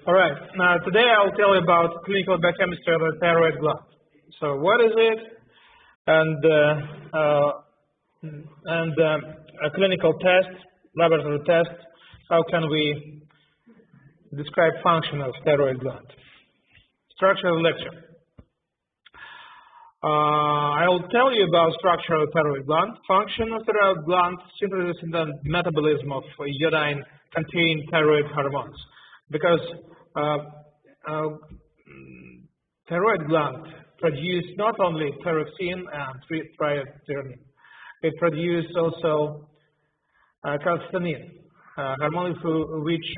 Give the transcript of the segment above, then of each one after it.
All right. Now today I'll tell you about clinical biochemistry of the thyroid gland. So what is it, and a clinical test, laboratory test. How can we describe function of thyroid gland? Structure of the lecture. I will tell you about structure of the thyroid gland, function of thyroid gland, synthesis and metabolism of iodine-containing thyroid hormones. Because thyroid gland produces not only thyroxine and thyroglobulin, it produces also constitutively, hormone which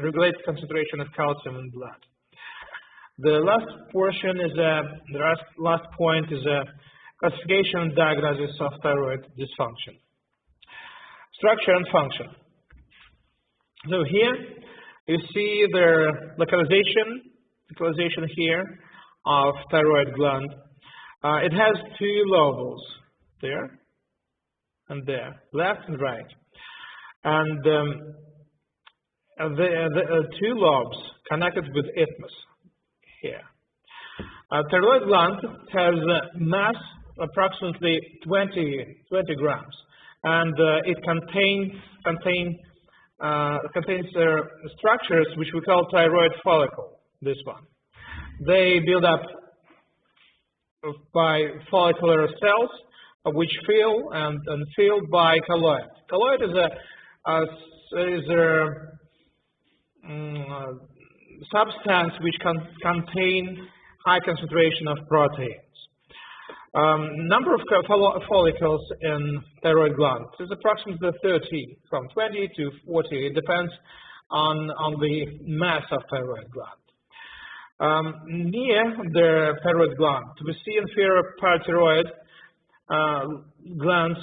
regulates concentration of calcium in blood. The last portion is the last point is a classification and diagnosis of thyroid dysfunction. Structure and function. So here you see the localization here of thyroid gland. It has two lobes, there and there, left and right, and the two lobes connected with isthmus. Here. Thyroid gland has mass approximately 20 grams, and it contains structures which we call thyroid follicle. This one, they build up by follicular cells, which fill and filled by colloid. Colloid is a substance which contain high concentration of proteins. Number of follicles in thyroid gland is approximately 30, from 20 to 40. It depends on the mass of thyroid gland. Near the thyroid gland, we see inferior parathyroid glands.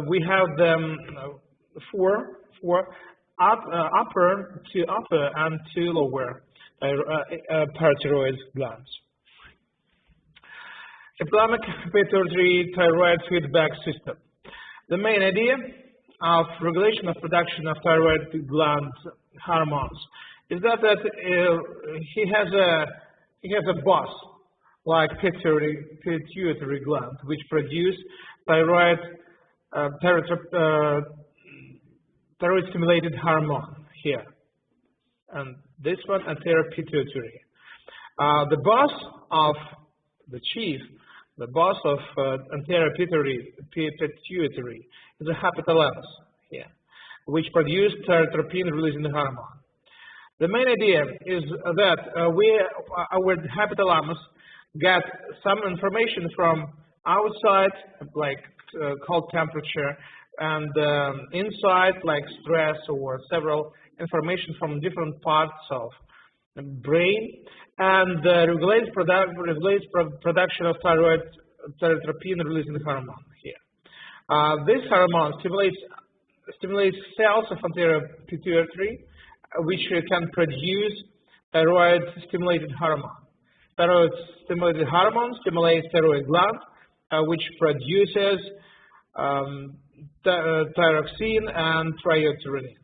We have them four upper and two lower parathyroid glands. Hypothalamic-pituitary-thyroid feedback system. The main idea of regulation of production of thyroid gland hormones is that he has a boss like pituitary gland, which produce thyroid-stimulating hormone here, and this one anterior-pituitary. The boss of the chief, the boss of anterior-pituitary is the hypothalamus here, which produce thyrotropin releasing the hormone. The main idea is that our hypothalamus get some information from outside, like cold temperature, and inside, like stress or several information from different parts of the brain, and regulates production of thyrotropin releasing hormone here. This hormone stimulates cells of anterior pituitary, which can produce thyroid-stimulated hormone. Thyroid-stimulated hormone stimulates thyroid gland, which produces thyroxine and thyroglobulin.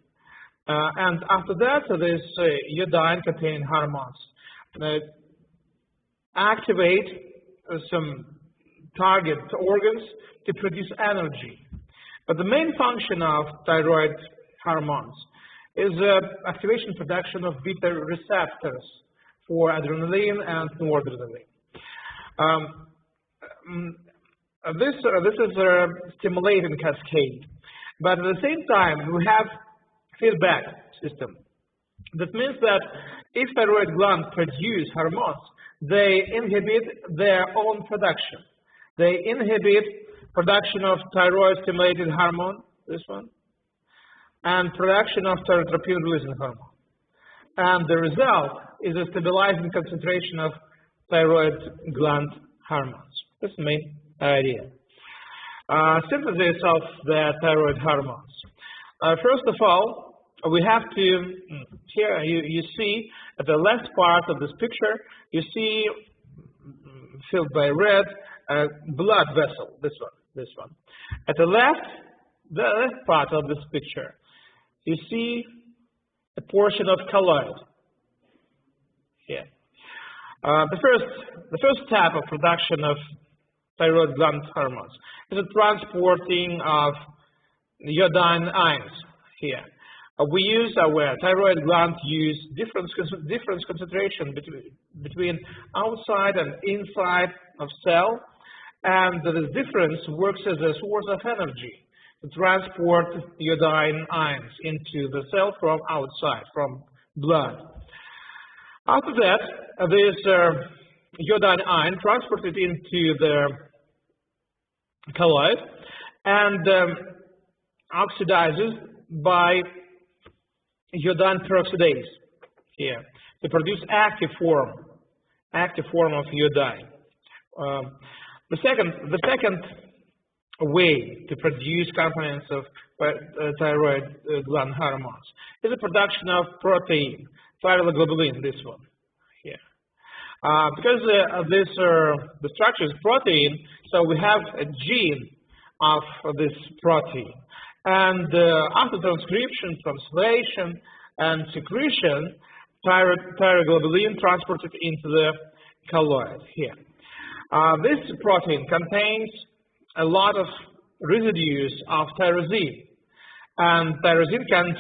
And after that, this iodine-containing hormones activate some target organs to produce energy. But the main function of thyroid hormones is activation production of beta receptors for adrenaline and noradrenaline. This is a stimulating cascade, but at the same time we have feedback system. That means that if thyroid gland produce hormones, they inhibit their own production. They inhibit production of thyroid-stimulated hormone, this one, and production of thyrotropin-releasing hormone. And the result is a stabilizing concentration of thyroid gland hormones. That's the main idea. Synthesis of the thyroid hormones. First of all, we have to, here you see at the left part of this picture, you see filled by red blood vessel, this one. At the left part of this picture, you see a portion of colloid. here. The first step of production of thyroid gland hormones is the transporting of iodine ions here. We use our thyroid gland use different concentration between outside and inside of cell, and this difference works as a source of energy to transport iodine ions into the cell from outside, from blood. After that, this iodine ion transported into the colloid and oxidizes by iodine peroxidase here to produce active form of iodine. The second way to produce components of thyroid gland hormones is the production of protein, thyroglobulin, this one here. Because the structure is protein, so we have a gene of this protein. And after transcription, translation, and secretion, thyroglobulin transported into the colloid here. This protein contains a lot of residues of tyrosine, and tyrosine can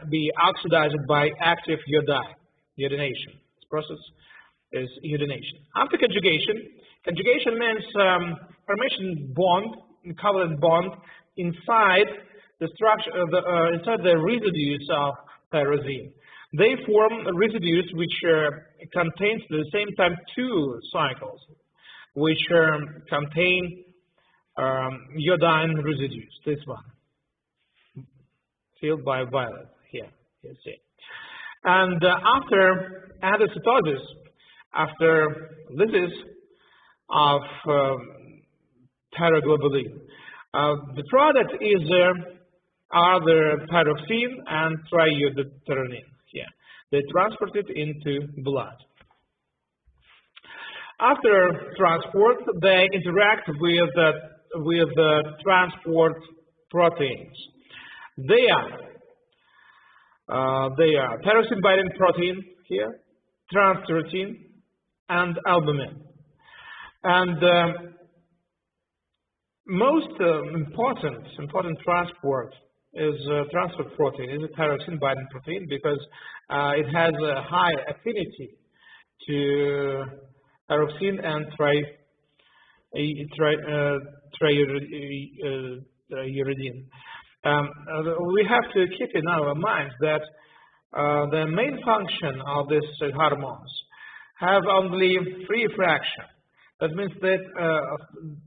be oxidized by active iodination. This process is iodination. After conjugation means formation bond, covalent bond inside the structure, inside the residues of tyrosine. They form residues which contains at the same time two cycles, which contain iodine residues. This one, filled by violet here, you see. And after endocytosis, after lysis of thyroglobulin, the product are the thyroxine and triiodothyronine here. They transport it into blood. After transport, they interact with the transport proteins. They are thyroxine-binding protein here, transthyretin, and albumin. And most important transport is transport protein, is a thyroxine-binding protein, because it has a high affinity to thyroxine and triiodothyronine. We have to keep in our minds that the main function of these hormones have only free fraction. That means that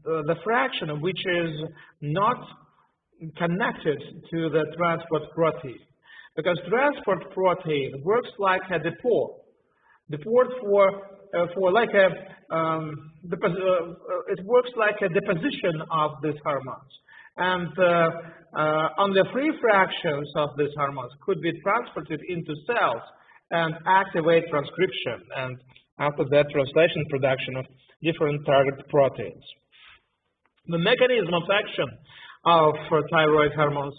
the fraction which is not connected to the transport protein, because transport protein works like a depot for like a it works like a deposition of these hormones, and only free fractions of these hormones could be transported into cells and activate transcription, and after that translation production of different target proteins. The mechanism of action of thyroid hormones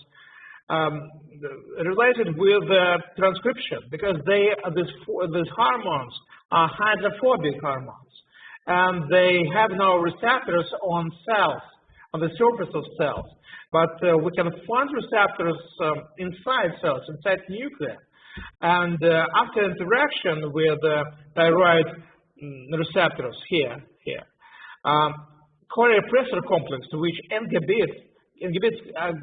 related with transcription, because these hormones are hydrophobic hormones, and they have no receptors on cells, on the surface of cells, but we can find receptors inside cells, inside nuclei, and after interaction with thyroid receptors here, choreopressor complex, which inhibits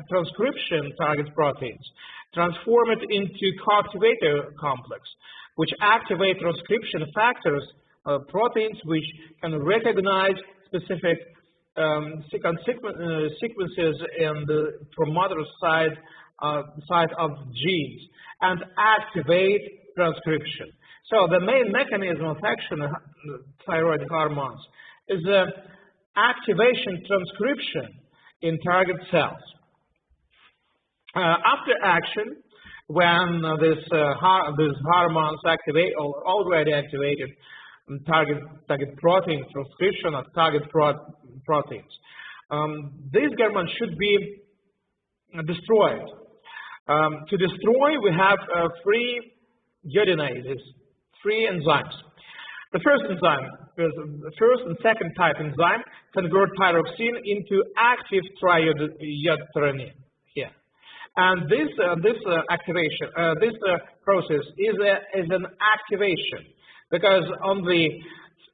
transcription target proteins, transform it into co-activator complex, which activate transcription factors, proteins which can recognize specific sequences in the promoter side of genes and activate transcription. So the main mechanism of action of thyroid hormones is the activation transcription in target cells. After action, when these hormones activate or already activated target protein transcription of target proteins, these hormones should be destroyed. To destroy, we have free iodinases. three enzymes. The first enzyme, the first and second type enzyme, convert thyroxine into active thyroglobulin here. And this activation, this process is an activation, because on the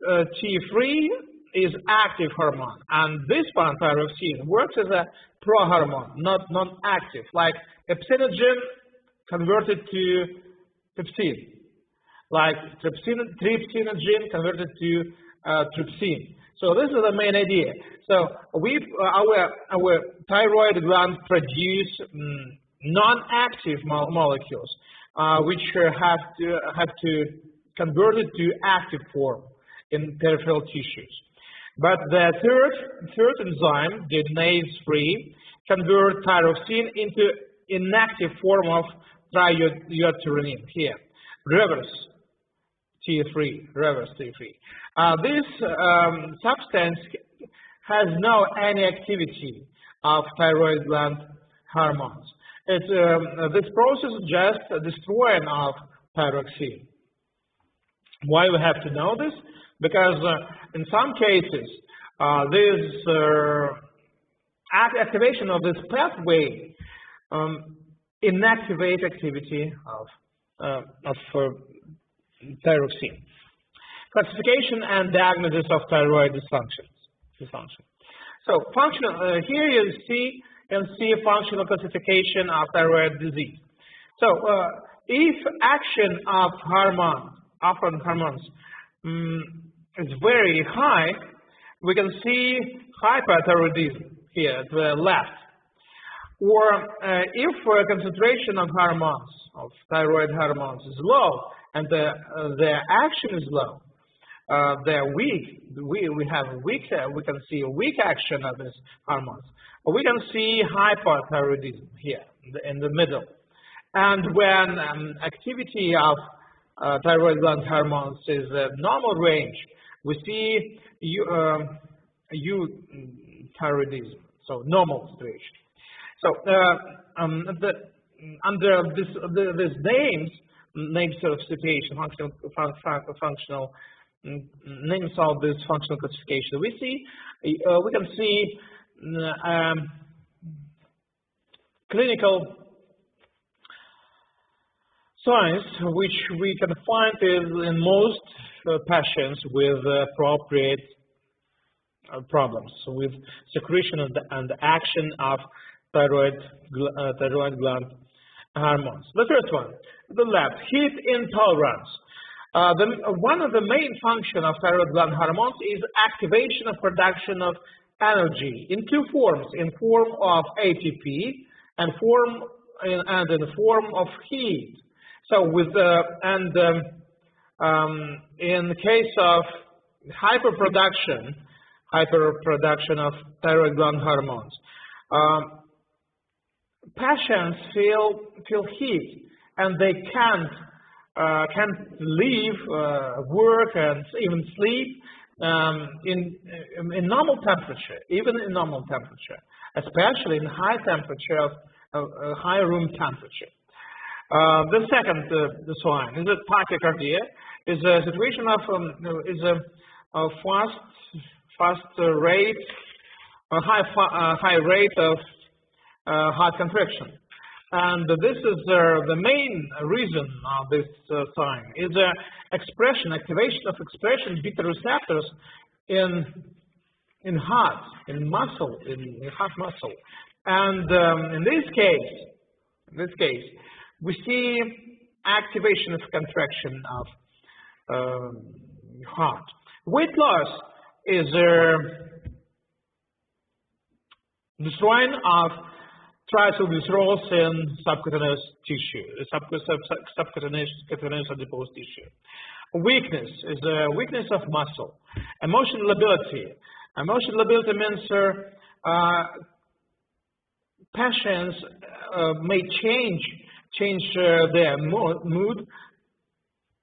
T3 is active hormone, and this one, thyroxine, works as a prohormone, not non-active, like epsinogen converted to pepsin, like trypsinogen converted to trypsin. So this is the main idea. So our thyroid gland produce non-active molecules, which have to convert it to active form in peripheral tissues. But the third enzyme, glutinase 3, convert thyroxine into inactive form of thyroglobulin here, reverse T3. This substance has no any activity of thyroid gland hormones. This process is just a destroying of thyroxine. Why we have to know this? Because in some cases, this activation of this pathway inactivate activity of thyroxine. Classification and diagnosis of thyroid dysfunction. So, functional. Here you see functional classification of thyroid disease. So, if action of hormones is very high, we can see hypothyroidism here at the left. Or if concentration of hormones, of thyroid hormones, is low and the action is low, they're weak. We can see a weak action of these hormones. We can see hypothyroidism here in the middle. And when activity of thyroid gland hormones is a normal range, we see euthyroidism, so normal situation. So under these names of situation, functional names of this functional classification, we can see clinical signs which we can find in most patients with appropriate problems with secretion and action of thyroid gland hormones. The first one, the left, heat intolerance. One of the main functions of thyroid gland hormones is activation of production of energy in two forms: in form of ATP and in the form of heat. So in the case of hyperproduction of thyroid gland hormones, patients feel heat and they can't leave work and even sleep in normal temperature, even in normal temperature, especially in high temperature, high room temperature. The second sign is that tachycardia is a situation of high rate of heart contraction, and this is the main reason of this sign is activation of expression beta receptors in heart, in heart muscle, and in this case, we see activation of contraction of heart. Weight loss is destroying of triglycerols in subcutaneous tissue, subcutaneous adipose tissue. Weakness is a weakness of muscle. Emotional lability. Emotional lability means patients may change their mood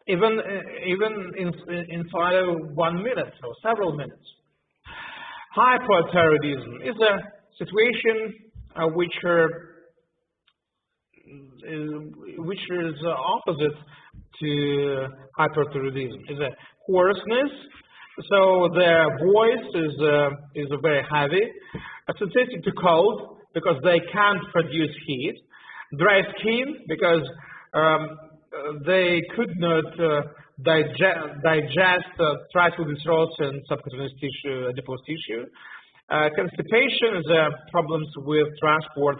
even inside of 1 minute or several minutes. Hypothyroidism is a situation which is opposite to hyperthyroidism. Is a hoarseness, so their voice is very heavy, sensitive to cold because they can't produce heat, dry skin because they could not digest triglycerides and subcutaneous tissue, adipose tissue. Constipation is problems with transport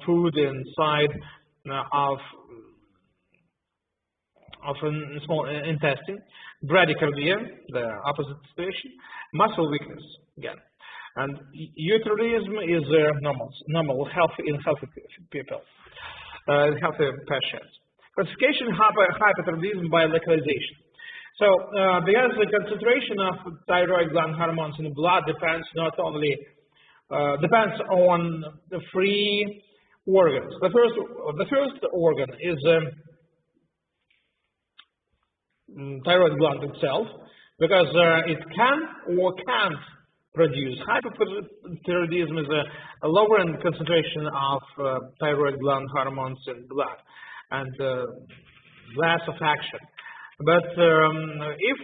food inside of small intestine. Bradycardia, the opposite situation. Muscle weakness again. And uterism is normal, healthy in healthy people, healthy patients. Classification hypothyroidism by localization. So because the concentration of thyroid gland hormones in the blood depends not only depends on the three organs. The first organ is thyroid gland itself, because it can or can't produce. Hypothyroidism is a lower concentration of thyroid gland hormones in blood and less of action. But if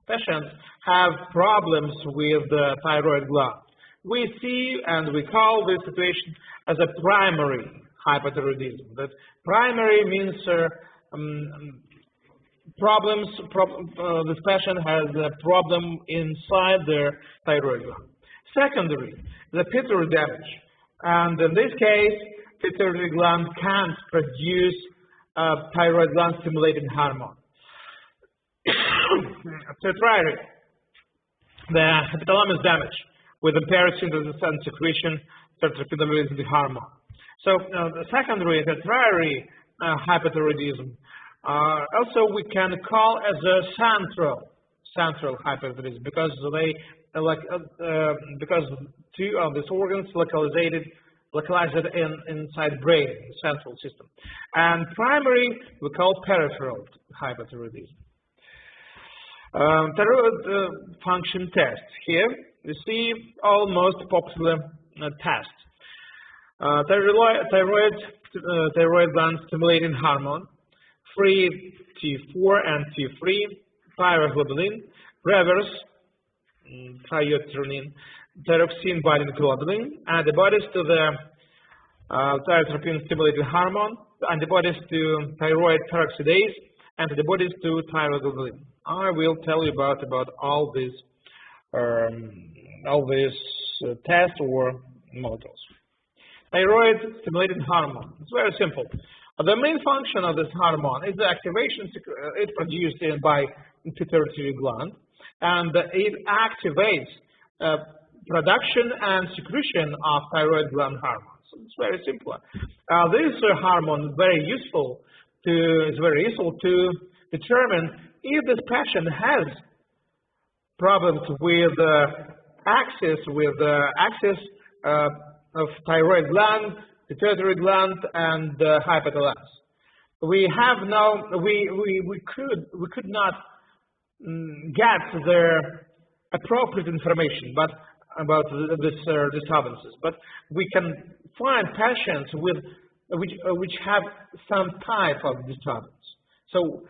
patients have problems with the thyroid gland, we see and we call this situation as a primary hypothyroidism. That primary means this patient has a problem inside their thyroid gland. Secondary, the pituitary damage, and in this case, pituitary gland can't produce thyroid gland stimulating hormone. Tertiary, the hypothalamus damage with impaired synthesis and secretion, thyrotropin the hormone. So the secondary, tertiary hypothyroidism, also we can call as a central hypothyroidism because because two of these organs localized inside brain, central system. And primary we call peripheral hypothyroidism. Thyroid function test. Here you see all most popular tests. Thyroid gland stimulating hormone, free T4 and T3, thyroglobulin, reverse thyrotropin, Thyroxine-binding globulin, antibodies to the thyrotropin stimulating hormone, antibodies to thyroid peroxidase, antibodies to thyroglobulin. I will tell you about all these tests or models. Thyroid stimulating hormone. It's very simple. The main function of this hormone is the activation. It's produced by pituitary gland, and it activates production and secretion of thyroid gland hormones. It's very simple. This hormone is very useful to determine if this patient has problems with axis of thyroid gland, pituitary gland, and hypothalamus. We could not get the appropriate information, about this disturbances, but we can find patients which have some type of disturbance. So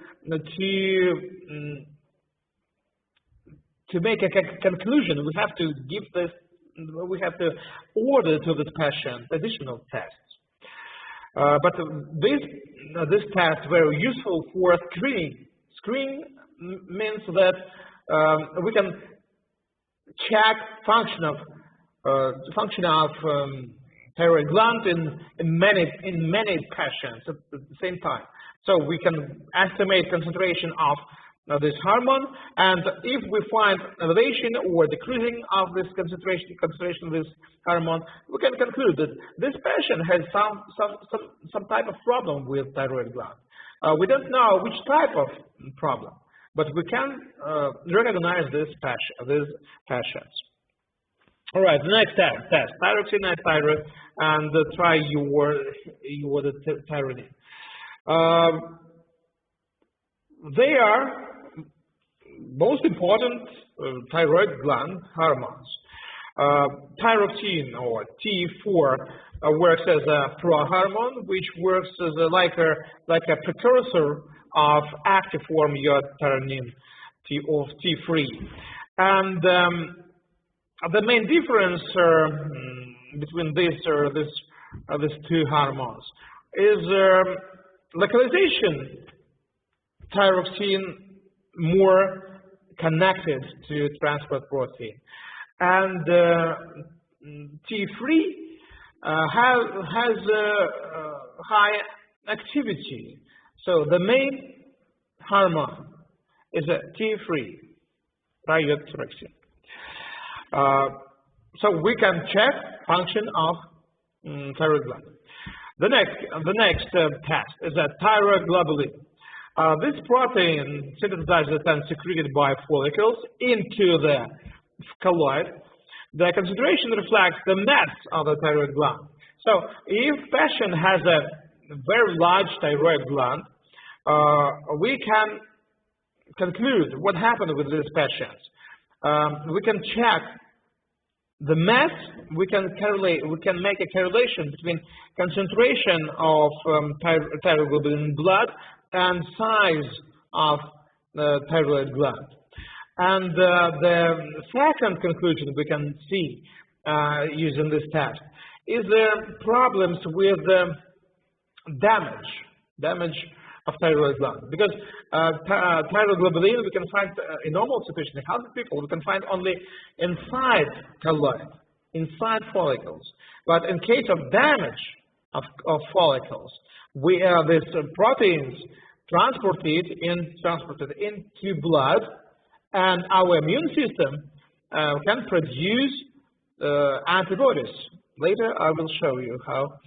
to make a conclusion, we have to order to this patient additional tests. But this test is very useful for screening. Screening means that we can check function of thyroid gland in many patients at the same time. So we can estimate concentration of this hormone, and if we find elevation or decreasing of this concentration of this hormone, we can conclude that this patient has some type of problem with thyroid gland. We don't know which type of problem, but we can recognize these patients. All right, the next test, thyroxine and thyroid, and try your thyroid. They are most important thyroid gland hormones. Thyroxine or T4 works as a pro-hormone, which works as like a precursor of active form urothiorenin of T3. And the main difference between these two hormones is localization. Thyroxine more connected to transport protein, and T3 has high activity. So the main hormone is a T3, thyroxine. So we can check function of thyroid gland. The next test is a thyroglobulin. This protein synthesizes and secreted by follicles into the colloid. The concentration reflects the mass of the thyroid gland. So if patient has a very large thyroid gland, we can conclude what happened with these patients. We can check the mass. We can make a correlation between concentration of thyroglobulin in blood and size of the thyroid gland. And the second conclusion we can see using this test is the problems with damage of thyroid gland. Because thyroglobulin we can find in normal situation, in healthy people, we can find only inside colloid, inside follicles. But in case of damage of follicles, these proteins transported into blood, and our immune system can produce antibodies. Later I will show you how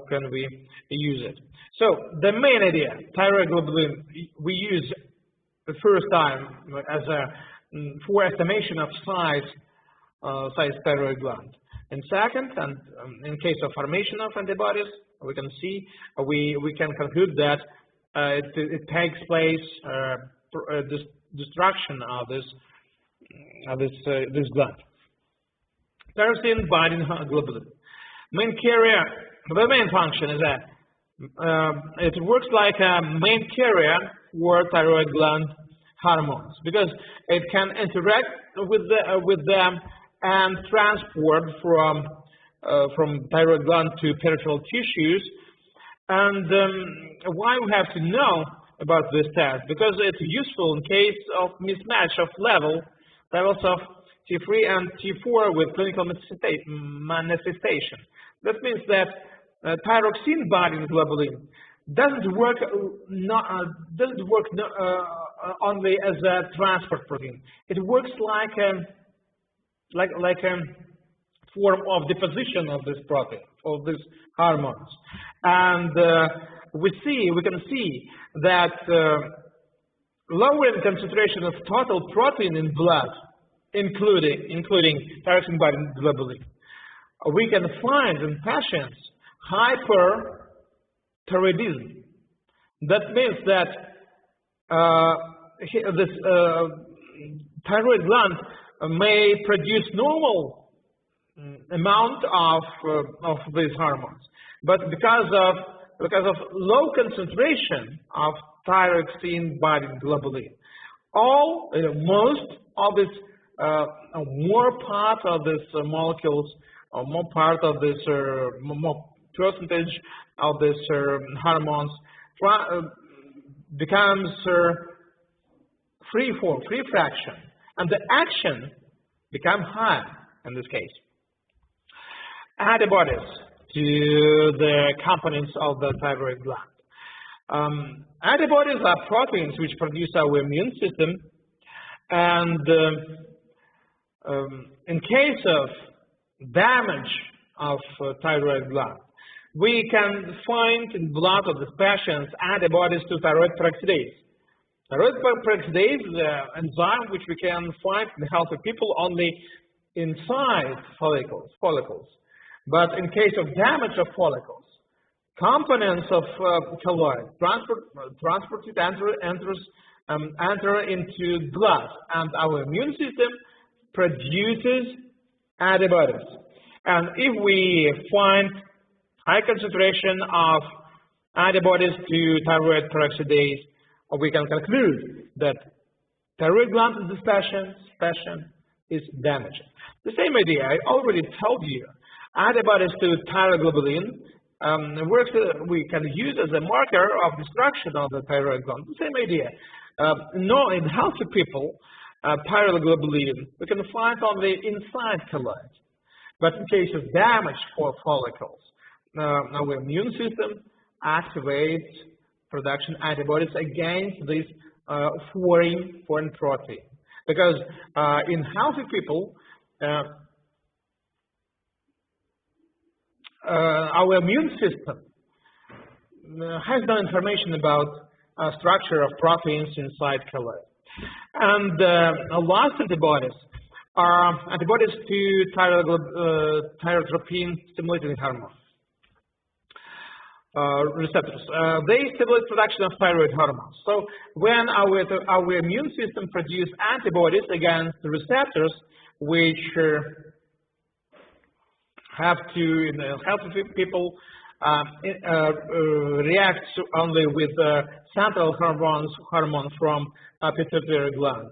can we use it. So the main idea, thyroglobulin, we use the first time as for estimation of size thyroid gland. And second, and in case of formation of antibodies, we can see we can conclude that it takes place destruction of this gland. Thyroxine-binding globulin. The main function is that it works like a main carrier for thyroid gland hormones, because it can interact with them and transport from thyroid gland to peripheral tissues. And why we have to know about this test? Because it's useful in case of mismatch of levels of T3 and T4 with clinical manifestation. That means that thyroxine-binding globulin doesn't work only as a transport protein. It works like a form of deposition of this protein, of these hormones. And we can see that lowering concentration of total protein in blood, including thyroxine-binding globulin, we can find in patients hyperthyroidism. That means that this thyroid gland may produce normal amount of these hormones, but because of low concentration of thyroxine-binding globulin, most of this more part of these molecules, or more part of this more percentage of these hormones becomes free fraction, and the action becomes high in this case. Antibodies to the components of the thyroid gland. Antibodies are proteins which produce our immune system, and in case of damage of thyroid gland, we can find in blood of the patients antibodies to thyroid peroxidase. Thyroid peroxidase is an enzyme which we can find in healthy people only inside follicles. But in case of damage of follicles, components of colloid transported enter into blood, and our immune system produces antibodies. And if we find high concentration of antibodies to thyroid peroxidase, we can conclude that thyroid gland dysfunction is damaged. The same idea, I already told you, antibodies to thyroglobulin we can use as a marker of destruction of the thyroid gland. The same idea. No, in healthy people, thyroglobulin we can find on the inside colloid. But in case of damage for follicles, our immune system activates production antibodies against this foreign protein. Because in healthy people, our immune system has no information about structure of proteins inside colloid. And last antibodies are antibodies to thyrotropin stimulating hormone receptors. They stimulate production of thyroid hormones. So when our immune system produces antibodies against the receptors, which have to, in healthy people, react only with central hormone from pituitary gland.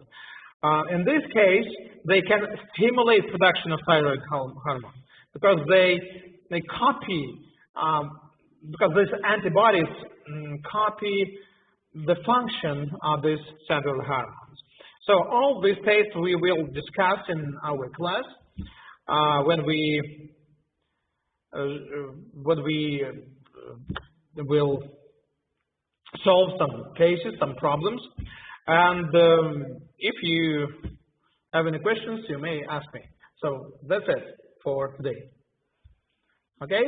In this case, they can stimulate production of thyroid hormone because they copy, because these antibodies copy the function of these central hormones. So all these states we will discuss in our class when we will solve some cases, some problems. And if you have any questions, you may ask me. So that's it for today. Okay?